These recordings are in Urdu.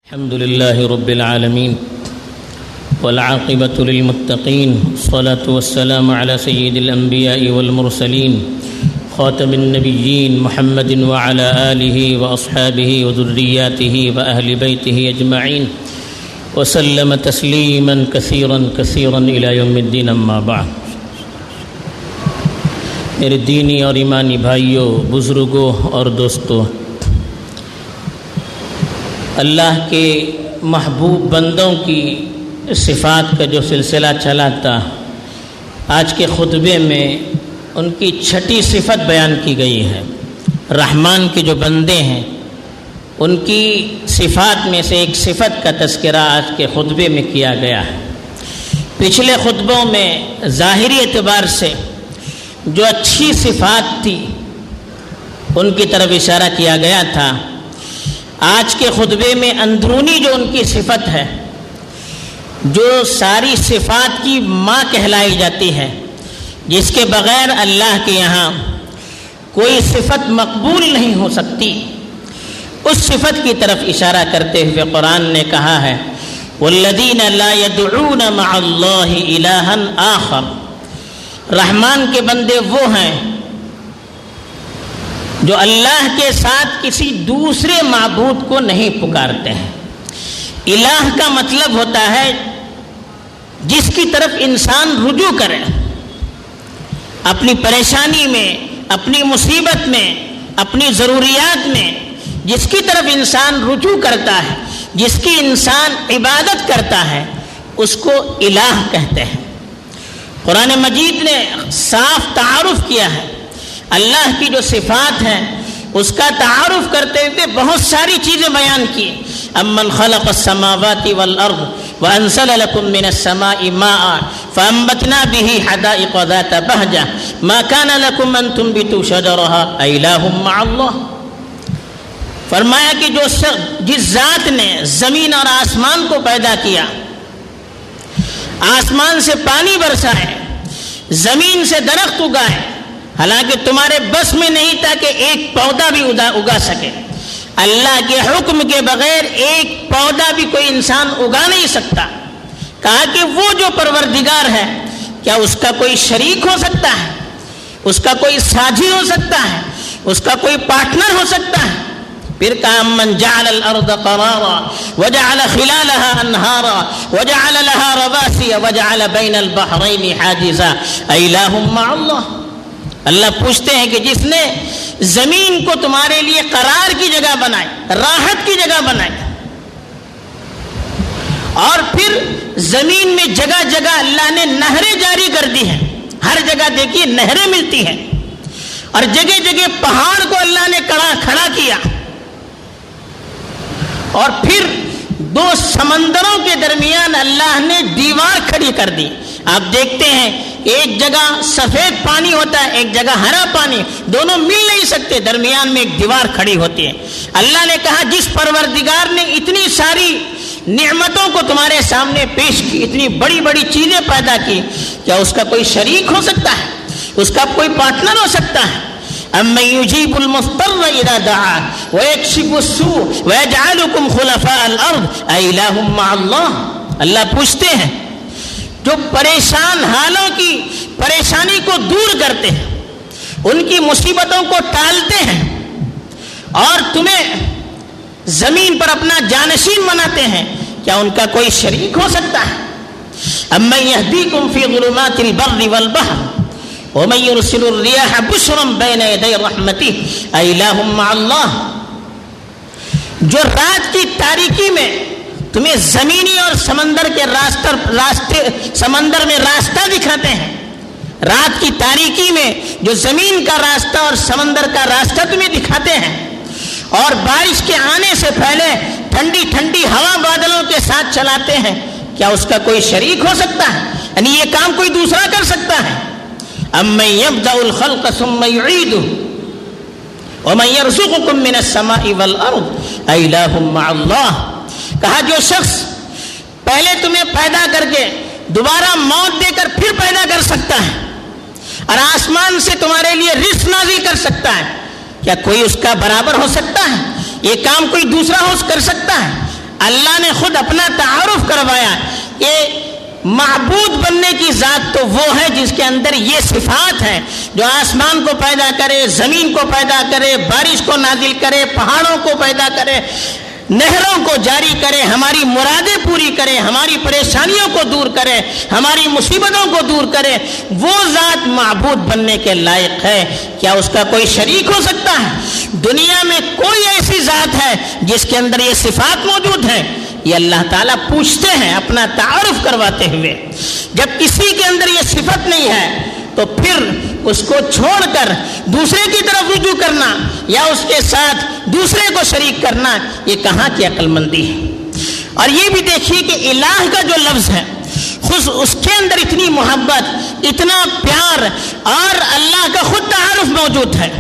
الحمد لله رب العالمين والعاقبة للمتقين والصلاة والسلام على سيد الأنبياء والمرسلين خاتم النبيين محمد وعلى آله وأصحابه وذرياته وأهل بيته أجمعين وسلم تسليما كثيرا كثيرا إلى يوم الدين أما بعد. میرے دینی اور ایمانی بھائیوں، بزرگوں اور دوستوں، اللہ کے محبوب بندوں کی صفات کا جو سلسلہ چلا تھا، آج کے خطبے میں ان کی چھٹی صفت بیان کی گئی ہے. رحمان کے جو بندے ہیں ان کی صفات میں سے ایک صفت کا تذکرہ آج کے خطبے میں کیا گیا ہے. پچھلے خطبوں میں ظاہری اعتبار سے جو اچھی صفات تھی ان کی طرف اشارہ کیا گیا تھا. آج کے خطبے میں اندرونی جو ان کی صفت ہے، جو ساری صفات کی ماں کہلائی جاتی ہے، جس کے بغیر اللہ کے یہاں کوئی صفت مقبول نہیں ہو سکتی، اس صفت کی طرف اشارہ کرتے ہوئے قرآن نے کہا ہے وَالَّذِينَ لَا يَدْعُونَ مَعَ اللَّهِ إِلَٰهًا آخَرَ. رحمان کے بندے وہ ہیں جو اللہ کے ساتھ کسی دوسرے معبود کو نہیں پکارتے ہیں. الہ کا مطلب ہوتا ہے جس کی طرف انسان رجوع کرے، اپنی پریشانی میں، اپنی مصیبت میں، اپنی ضروریات میں جس کی طرف انسان رجوع کرتا ہے، جس کی انسان عبادت کرتا ہے، اس کو الہ کہتے ہیں. قرآن مجید نے صاف تعارف کیا ہے اللہ کی جو صفات ہیں، اس کا تعارف کرتے ہوئے بہت ساری چیزیں بیان کی. امن خلق السماوات والارض وانزل لكم من السماء ماء فانبتنا به حدائق ذات بهجة ما كان لكم ان تنبتوا شجرها أإله مع الله. فرمایا کہ جس ذات نے زمین اور آسمان کو پیدا کیا، آسمان سے پانی برسائے، زمین سے درخت اگائے، حالانکہ تمہارے بس میں نہیں تھا کہ ایک پودا بھی اگا سکے. اللہ کے حکم کے بغیر ایک پودا بھی کوئی انسان اگا نہیں سکتا. کہا کہ وہ جو پروردگار ہے، کیا اس کا کوئی شریک ہو سکتا ہے؟ اس کا کوئی ساجی ہو سکتا ہے؟ اس کا کوئی پارٹنر ہو سکتا ہے؟ پھر کہا من جعل الارض قرارا وجعل خلالها انہارا وجعل لها رواسي وجعل بين البحرين حاجزا أإله مع الله. اللہ پوچھتے ہیں کہ جس نے زمین کو تمہارے لیے قرار کی جگہ بنائی، راحت کی جگہ بنائی، اور پھر زمین میں جگہ جگہ اللہ نے نہریں جاری کر دی ہیں. ہر جگہ دیکھیے نہریں ملتی ہیں، اور جگہ جگہ پہاڑ کو اللہ نے کھڑا کیا، اور پھر دو سمندروں کے درمیان اللہ نے دیوار کھڑی کر دی. آپ دیکھتے ہیں ایک جگہ سفید پانی ہوتا ہے، ایک جگہ ہرا پانی، دونوں مل نہیں سکتے، درمیان میں ایک دیوار کھڑی ہوتی ہے. اللہ نے کہا جس پروردگار نے اتنی ساری نعمتوں کو تمہارے سامنے پیش کی، اتنی بڑی بڑی چیزیں پیدا کی، کیا اس کا کوئی شریک ہو سکتا ہے؟ اس کا کوئی پارٹنر ہو سکتا ہے؟ اَمَّن يُجِيبُ الْمُضْطَرَّ إِذَا دَعَاهُ وَيَكْشِفُ السُّوءَ وَيَجْعَلُكُمْ خُلَفَاءَ الْأَرْضِ أَإِلَٰهٌ مَّعَ اللَّهِ. اللہ پوچھتے ہیں جو پریشان حالوں کی پریشانی کو دور کرتے ہیں، ان کی مصیبتوں کو ٹالتے ہیں، اور تمہیں زمین پر اپنا جانشین بناتے ہیں، کیا ان کا کوئی شریک ہو سکتا ہے؟ اَمَّن يَهْدِيكُمْ فِي ظُلُمَاتِ الْبَرِّ وَالْبَحْرِ وَمَن يُرْسِلُ الرِّيَاحَ بُشْرًا بَيْنَ يَدَيْ رَحْمَتِهِ أَإِلَٰهٌ مَّعَ اللَّهِ. جو رات کی تاریکی میں تمہیں زمینی اور سمندر کے سمندر میں راستہ دکھاتے ہیں، رات کی تاریکی میں جو زمین کا راستہ اور سمندر کا راستہ تمہیں دکھاتے ہیں، اور بارش کے آنے سے پہلے ٹھنڈی ٹھنڈی ہوا بادلوں کے ساتھ چلاتے ہیں، کیا اس کا کوئی شریک ہو سکتا ہے؟ یعنی یہ کام کوئی دوسرا کر سکتا ہے؟ أَمَّن يَبْدَأُ الْخَلْقَ ثُمَّ يُعِيدُهُ وَمَن يَرْزُقُكُم مِّنَ السَّمَاءِ وَالْأَرْضِ أَإِلَٰهٌ مَّعَ اللَّهِ. کہا جو شخص پہلے تمہیں پیدا کر کے دوبارہ موت دے کر پھر پیدا کر سکتا ہے، اور آسمان سے تمہارے لیے رزق نازل کر سکتا ہے، کیا کوئی اس کا برابر ہو سکتا ہے؟ یہ کام کوئی دوسرا کر سکتا ہے؟ اللہ نے خود اپنا تعارف کروایا کہ معبود بننے کی ذات تو وہ ہے جس کے اندر یہ صفات ہیں، جو آسمان کو پیدا کرے، زمین کو پیدا کرے، بارش کو نازل کرے، پہاڑوں کو پیدا کرے، نہروں کو جاری کرے، ہماری مرادیں پوری کرے، ہماری پریشانیوں کو دور کرے، ہماری مصیبتوں کو دور کرے۔ وہ ذات معبود بننے کے لائق ہے، کیا اس کا کوئی شریک ہو سکتا ہے؟ دنیا میں کوئی ایسی ذات ہے جس کے اندر یہ صفات موجود ہیں؟ یہ اللہ تعالیٰ پوچھتے ہیں اپنا تعارف کرواتے ہوئے۔ جب کسی کے اندر یہ صفت نہیں ہے تو پھر اس کو چھوڑ کر دوسرے کی طرف رجوع کرنا یا اس کے ساتھ دوسرے کو شریک کرنا، یہ کہاں کی عقل مندی ہے؟ اور یہ بھی دیکھیے کہ الہ کا جو لفظ ہے، خود اس کے اندر اتنی محبت، اتنا پیار، اور اللہ کا خود تعارف موجود ہے۔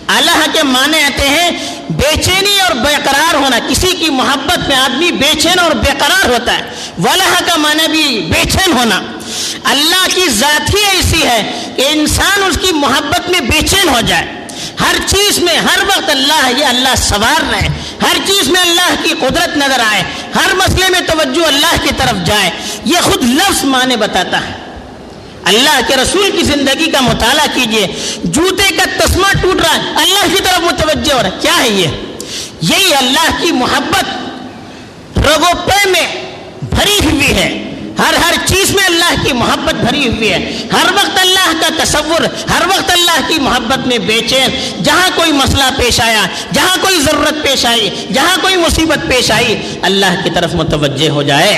اللہ کے معنی آتے ہیں بے چینی اور بے قرار ہونا۔ کسی کی محبت میں آدمی بے چین اور بے قرار ہوتا ہے، والہ کا معنی بھی بے چین ہونا۔ اللہ کی ذات ہی ایسی ہے کہ انسان اس کی محبت میں بے چین ہو جائے، ہر چیز میں ہر وقت اللہ ہے، یہ اللہ سوار رہے، ہر چیز میں اللہ کی قدرت نظر آئے، ہر مسئلے میں توجہ اللہ کی طرف جائے۔ یہ خود لفظ معنی بتاتا ہے۔ اللہ کے رسول کی زندگی کا مطالعہ کیجئے، جوتے کا تسمہ ٹوٹ رہا ہے، اللہ کی طرف متوجہ ہو رہا ہے۔ کیا ہے یہ؟ یہی اللہ کی محبت رگوں پے میں بھری ہوئی ہے، ہر چیز میں اللہ کی محبت بھری ہوئی ہے، ہر وقت اللہ کا تصور، ہر وقت اللہ کی محبت میں بے چین۔ جہاں کوئی مسئلہ پیش آیا، جہاں کوئی ضرورت پیش آئی، جہاں کوئی مصیبت پیش آئی، اللہ کی طرف متوجہ ہو جائے۔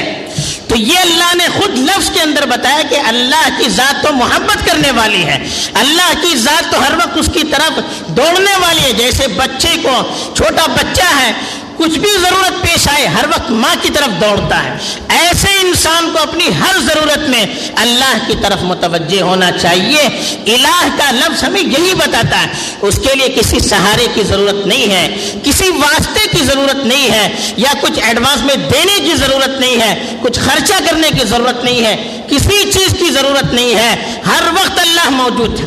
تو یہ اللہ نے خود لفظ کے اندر بتایا کہ اللہ کی ذات تو محبت کرنے والی ہے، اللہ کی ذات تو ہر وقت اس کی طرف دوڑنے والی ہے۔ جیسے بچے کو، چھوٹا بچہ ہے، کچھ بھی ضرورت پیش آئے ہر وقت ماں کی طرف دوڑتا ہے، ایسے انسان کو اپنی ہر ضرورت میں اللہ کی طرف متوجہ ہونا چاہیے۔ الہ کا لفظ ہمیں یہی بتاتا ہے، اس کے لیے کسی سہارے کی ضرورت نہیں ہے، کسی واسطے کی ضرورت نہیں ہے، یا کچھ ایڈوانس میں دینے کی ضرورت نہیں ہے، کچھ خرچہ کرنے کی ضرورت نہیں ہے، کسی چیز کی ضرورت نہیں ہے۔ ہر وقت اللہ موجود ہے،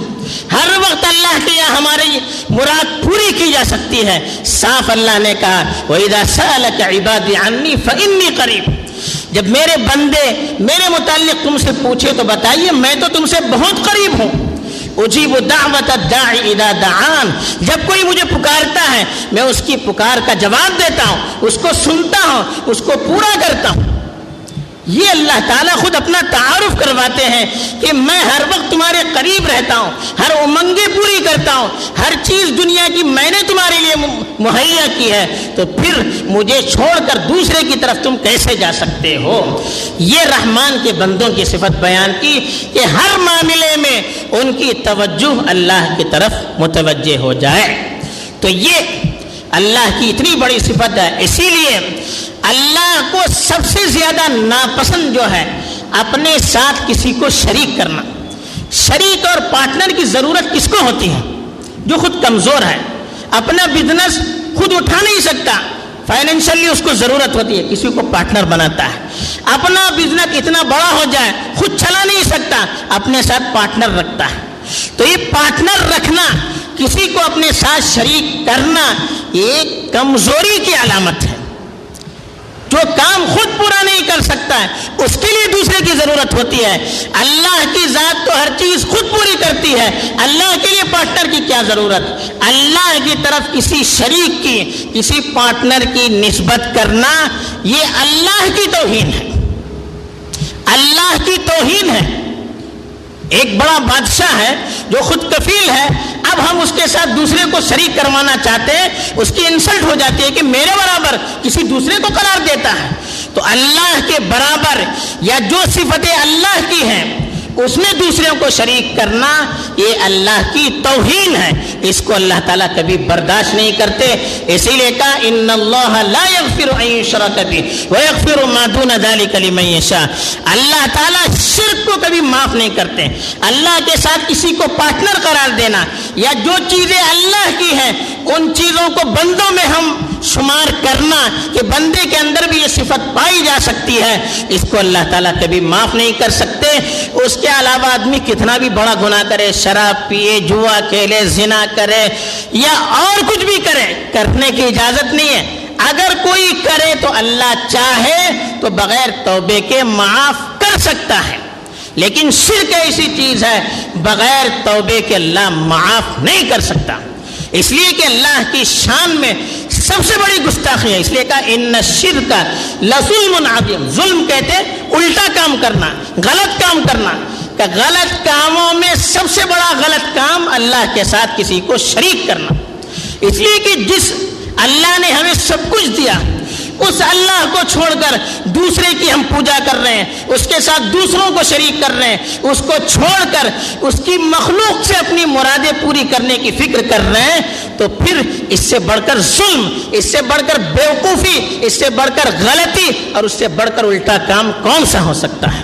ہر وقت اللہ کے یہاں ہماری مراد پوری کی جا سکتی ہے۔ صاف اللہ نے کہا وَإِذَا سَأَلَكَ عِبَادِي عَنِّي فَإِنِّي قَرِيبٌ، جب میرے بندے میرے متعلق تم سے پوچھے تو بتائیے میں تو تم سے بہت قریب ہوں۔ اجیب دعوت الداعی اذا دعان، جب کوئی مجھے پکارتا ہے میں اس کی پکار کا جواب دیتا ہوں، اس کو سنتا ہوں، اس کو پورا کرتا ہوں۔ یہ اللہ تعالیٰ خود اپنا تعارف کرواتے ہیں کہ میں ہر وقت تمہارے قریب رہتا ہوں، ہر امنگیں پوری کرتا ہوں، ہر چیز دنیا کی میں نے تمہارے لیے مہیا کی ہے، تو پھر مجھے چھوڑ کر دوسرے کی طرف تم کیسے جا سکتے ہو؟ یہ رحمان کے بندوں کی صفت بیان کی کہ ہر معاملے میں ان کی توجہ اللہ کی طرف متوجہ ہو جائے۔ تو یہ اللہ کی اتنی بڑی صفت ہے۔ اسی لیے اللہ کو سب سے زیادہ ناپسند جو ہے اپنے ساتھ کسی کو شریک کرنا۔ شریک اور پارٹنر کی ضرورت کس کو ہوتی ہے؟ جو خود کمزور ہے، اپنا بزنس خود اٹھا نہیں سکتا، فائنینشلی اس کو ضرورت ہوتی ہے، کسی کو پارٹنر بناتا ہے۔ اپنا بزنس اتنا بڑا ہو جائے خود چلا نہیں سکتا، اپنے ساتھ پارٹنر رکھتا ہے۔ تو یہ پارٹنر رکھنا، کسی کو اپنے ساتھ شریک کرنا، ایک کمزوری کی علامت ہے۔ جو کام خود پورا نہیں کر سکتا ہے اس کے لیے دوسرے کی ضرورت ہوتی ہے۔ اللہ کی ذات تو ہر چیز خود پوری کرتی ہے، اللہ کے لیے پارٹنر کی کیا ضرورت؟ اللہ کی طرف کسی شریک کی، کسی پارٹنر کی نسبت کرنا یہ اللہ کی توہین ہے، اللہ کی توہین ہے۔ ایک بڑا بادشاہ ہے جو خود کفیل ہے، اب ہم اس کے ساتھ دوسرے کو شریک کروانا چاہتے ہیں، اس کی انسلٹ ہو جاتی ہے کہ میرے برابر کسی دوسرے کو قرار دیتا ہے۔ تو اللہ کے برابر یا جو صفتیں اللہ کی ہیں اس میں دوسروں کو شریک کرنا یہ اللہ کی توہین ہے، اس کو اللہ تعالیٰ کبھی برداشت نہیں کرتے۔ اسی لیے کہا ان اللہ لا یغفر ان یشرک بہ ویغفر ما دون ذلک لمن یشاء، اللہ تعالیٰ شرک کو کبھی معاف نہیں کرتے۔ اللہ کے ساتھ کسی کو پارٹنر قرار دینا یا جو چیزیں اللہ کی ہیں ان چیزوں کو بندوں میں ہم شمار کرنا کہ بندے کے اندر بھی یہ صفت پائی جا سکتی ہے، اس کو اللہ تعالیٰ کبھی معاف نہیں کر سکتے۔ اس کے علاوہ آدمی کتنا بھی بڑا گناہ کرے، شراب پیے، جوا کھیلے، زنا کرے یا اور کچھ بھی کرے، کرنے کی اجازت نہیں ہے۔ اگر کوئی کرے تو اللہ چاہے تو بغیر توبے کے معاف کر سکتا ہے، لیکن شرک ایسی چیز ہے بغیر توبے کے اللہ معاف نہیں کر سکتا۔ اس لیے کہ اللہ کی شان میں سب سے بڑی گستاخی ہے، اس لیے کہا ان الشرک لظلم عظیم۔ ظلم کہتے الٹا کام کرنا، غلط کام کرنا، کہ غلط کاموں میں سب سے بڑا غلط کام اللہ کے ساتھ کسی کو شریک کرنا۔ اس لیے کہ جس اللہ نے ہمیں سب کچھ دیا، اس اللہ کو چھوڑ کر دوسرے کی ہم پوجا کر رہے ہیں، اس کے ساتھ دوسروں کو شریک کر رہے ہیں، اس کو چھوڑ کر اس کی مخلوق سے اپنی مرادیں پوری کرنے کی فکر کر رہے ہیں، تو پھر اس سے بڑھ کر ظلم، اس سے بڑھ کر بیوقوفی، اس سے بڑھ کر غلطی اور اس سے بڑھ کر الٹا کام کون سا ہو سکتا ہے؟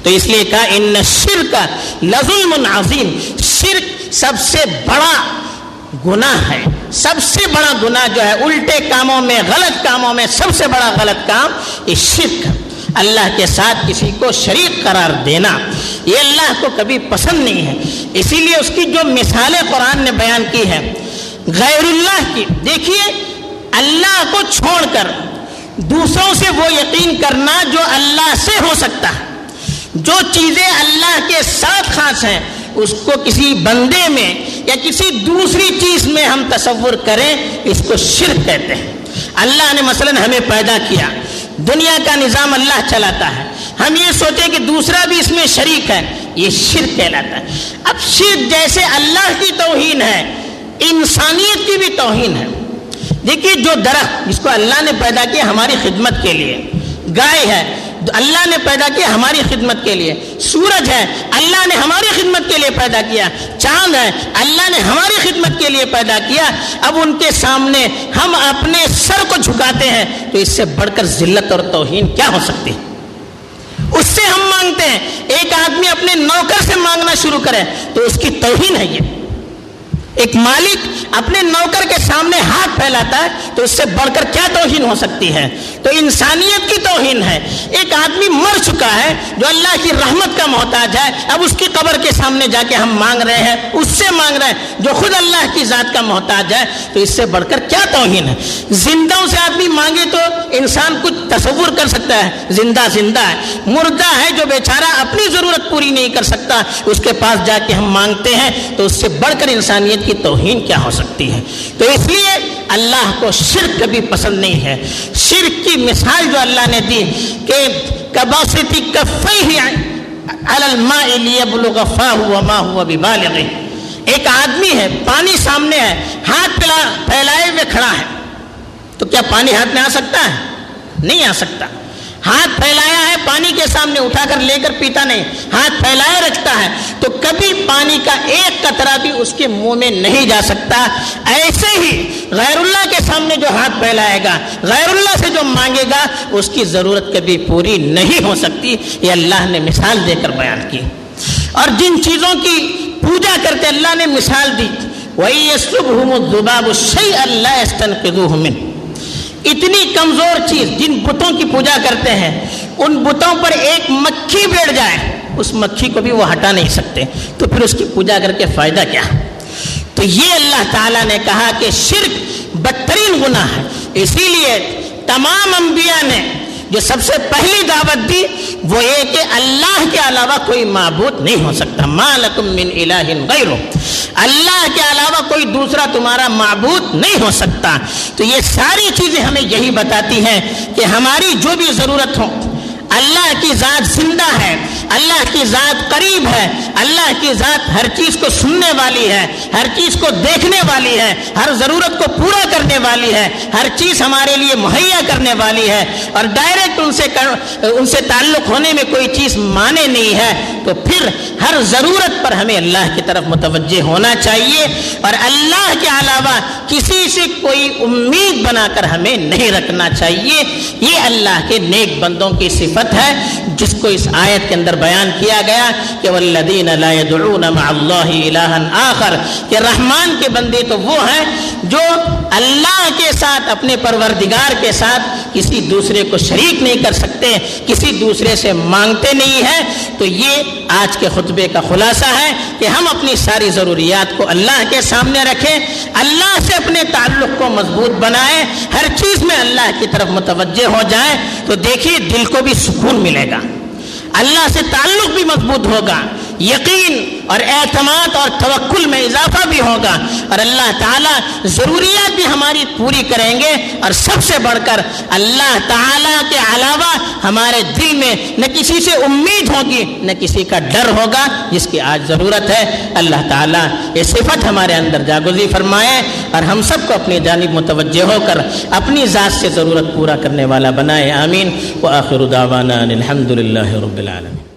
تو اس لیے کہا ان الشرک لظلم عظیم، شرک سب سے بڑا گناہ ہے، سب سے بڑا گناہ جو ہے الٹے کاموں میں، غلط کاموں میں سب سے بڑا غلط کام یہ شرک، اللہ کے ساتھ کسی کو شریک قرار دینا، یہ اللہ کو کبھی پسند نہیں ہے۔ اسی لیے اس کی جو مثالیں قرآن نے بیان کی ہے غیر اللہ کی، دیکھیے اللہ کو چھوڑ کر دوسروں سے وہ یقین کرنا جو اللہ سے ہو سکتا ہے، جو چیزیں اللہ کے ساتھ خاص ہیں اس کو کسی بندے میں یا کسی دوسری چیز میں ہم تصور کریں، اس کو شرک کہتے ہیں۔ اللہ نے مثلا ہمیں پیدا کیا، دنیا کا نظام اللہ چلاتا ہے، ہم یہ سوچیں کہ دوسرا بھی اس میں شریک ہے، یہ شرک کہلاتا ہے۔ اب شرک جیسے اللہ کی توہین ہے، انسانیت کی بھی توہین ہے۔ دیکھیے جو درخت جس کو اللہ نے پیدا کیا ہماری خدمت کے لیے، گائے ہے اللہ نے پیدا کیا ہماری خدمت کے لیے، سورج ہے اللہ نے ہماری خدمت کے لیے پیدا کیا، چاند ہے اللہ نے ہماری خدمت کے لیے پیدا کیا، اب ان کے سامنے ہم اپنے سر کو جھکاتے ہیں تو اس سے بڑھ کر ذلت اور توہین کیا ہو سکتی ہے؟ اس سے ہم مانگتے ہیں، ایک آدمی اپنے نوکر سے مانگنا شروع کرے تو اس کی توہین ہے۔ یہ ایک مالک اپنے نوکر کے سامنے ہاتھ پھیلاتا ہے تو اس سے بڑھ کر کیا توہین ہو سکتی ہے؟ تو انسانیت کی توہین ہے۔ ایک آدمی مر چکا ہے جو اللہ کی رحمت کا محتاج ہے، اب اس کی قبر کے سامنے جا کے ہم مانگ رہے ہیں، اس سے مانگ رہے ہیں جو خود اللہ کی ذات کا محتاج ہے، تو اس سے بڑھ کر کیا توہین ہے؟ زندوں سے آدمی مانگے تو انسان کچھ تصور کر سکتا ہے، زندہ زندہ ہے، مردہ ہے جو بیچارہ اپنی ضرورت پوری نہیں کر سکتا، اس کے پاس جا کے ہم مانگتے ہیں تو اس سے بڑھ کر انسانیت کی توہین کیا ہو سکتی ہے؟ تو اس لیے اللہ کو شرک کبھی پسند نہیں ہے۔ شرک کی مثال جو اللہ نے دی کہ کباسط کفیہ علی الماء لیبلغ فاہ وما هو ببالغ، ایک آدمی ہے پانی سامنے ہے، ہاتھ پھیلائے ہوئے کھڑا ہے، تو کیا پانی ہاتھ میں آ سکتا ہے؟ نہیں آ سکتا۔ ہاتھ پھیلایا ہے پانی کے سامنے، اٹھا کر لے کر پیتا نہیں، ہاتھ پھیلائے رکھتا ہے، تو کبھی پانی کا ایک قطرہ بھی اس کے منہ میں نہیں جا سکتا۔ ایسے ہی غیر اللہ کے سامنے جو ہاتھ پھیلائے گا، غیر اللہ سے جو مانگے گا، اس کی ضرورت کبھی پوری نہیں ہو سکتی۔ یہ اللہ نے مثال دے کر بیان کی۔ اور جن چیزوں کی پوجا کرتے اللہ نے مثال دی، وَإِن يَسْلُبْهُمُ الذُّبَابُ شَيْئًا لَا يَسْتَنْقِذُوهُ مِنْهُ، اتنی کمزور چیز جن بتوں کی پوجا کرتے ہیں، ان بتوں پر ایک مکھی بیٹھ جائے، اس مکھی کو بھی وہ ہٹا نہیں سکتے، تو پھر اس کی پوجا کر کے فائدہ کیا؟ تو یہ اللہ تعالیٰ نے کہا کہ شرک بدترین گناہ ہے۔ اسی لیے تمام انبیاء نے جو سب سے پہلی دعوت دی وہ یہ کہ اللہ کے علاوہ کوئی معبود نہیں ہو سکتا، ما لکم من الہ غیرہ، اللہ کے علاوہ کوئی دوسرا تمہارا معبود نہیں ہو سکتا۔ تو یہ ساری چیزیں ہمیں یہی بتاتی ہیں کہ ہماری جو بھی ضرورت ہو، اللہ کی ذات زندہ ہے، اللہ کی ذات قریب ہے، اللہ کی ذات ہر چیز کو سننے والی ہے، ہر چیز کو دیکھنے والی ہے، ہر ضرورت کو پورا کرنے والی ہے، ہر چیز ہمارے لیے مہیا کرنے والی ہے، اور ڈائریکٹ ان سے تعلق ہونے میں کوئی چیز مانے نہیں ہے، تو پھر ہر ضرورت پر ہمیں اللہ کی طرف متوجہ ہونا چاہیے، اور اللہ کے علاوہ کسی سے کوئی امید بنا کر ہمیں نہیں رکھنا چاہیے۔ یہ اللہ کے نیک بندوں کی صفت ہے جس کو اس آیت کے اندر بیان کیا گیا کہ والذین لا يدعون مع اللہ الہا آخر، کہ رحمان کے بندے تو وہ ہیں جو اللہ کے ساتھ، اپنے پروردگار کے ساتھ کسی دوسرے کو شریک نہیں کر سکتے، کسی دوسرے سے مانگتے نہیں ہیں۔ تو یہ آج کے خطبے کا خلاصہ ہے کہ ہم اپنی ساری ضروریات کو اللہ کے سامنے رکھیں، اللہ سے اپنے تعلق کو مضبوط بنائیں، ہر چیز میں اللہ کی طرف متوجہ ہو جائیں، تو دیکھیے دل کو بھی سکون ملے گا، اللہ سے تعلق بھی مضبوط ہوگا، یقین اور اعتماد اور توکل میں اضافہ بھی ہوگا، اور اللہ تعالیٰ ضروریات بھی ہماری پوری کریں گے، اور سب سے بڑھ کر اللہ تعالیٰ کے علاوہ ہمارے دل میں نہ کسی سے امید ہوگی نہ کسی کا ڈر ہوگا، جس کی آج ضرورت ہے۔ اللہ تعالیٰ یہ صفت ہمارے اندر جاگزی فرمائے اور ہم سب کو اپنی جانب متوجہ ہو کر اپنی ذات سے ضرورت پورا کرنے والا بنائے، آمین۔ وآخر دعوانا الحمد للہ رب العالمین۔